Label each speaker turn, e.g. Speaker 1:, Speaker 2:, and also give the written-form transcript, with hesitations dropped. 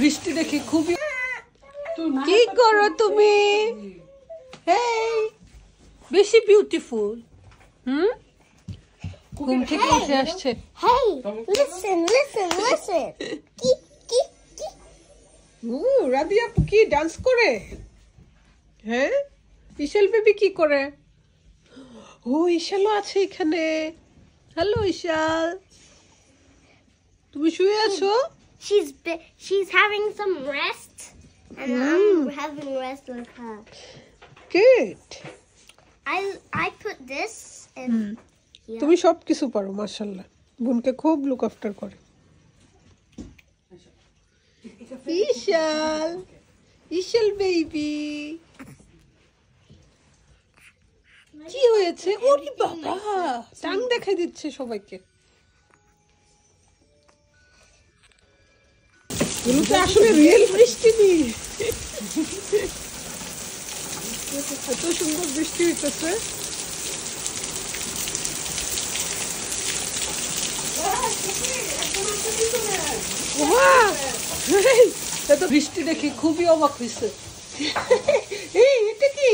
Speaker 1: বৃষ্টি দেখে খুবই কি করো তুমি? হেই বেশি বিউটিফুল। ঘুম থেকে উঠে আসছে।
Speaker 2: Hey, listen.
Speaker 1: রাদিয়া কি ডান্স করে? হ্যাঁ, ইশাল বেবি কি করে? ও ইশালও আছে এখানে। হ্যালো ইশাল, তুমি শুয়ে আছো?
Speaker 2: She's having some rest, and I'm having rest with her.
Speaker 1: Good.
Speaker 2: I put this in here.
Speaker 1: তুমি সব কিছু পারো মাশাআল্লাহ। বোনকে খুব লুক আফটার করে। ইশাল বেবি কি হয়েছে? ওরে বাবা, টাং দেখাই দিচ্ছে সবাইকে। এগুলো তো আসলে রিয়েল বৃষ্টি নেই। এত সুন্দর বৃষ্টি হইতেছে। এত বৃষ্টি দেখে খুবই অবাক হয়েছে। এই এটা কি?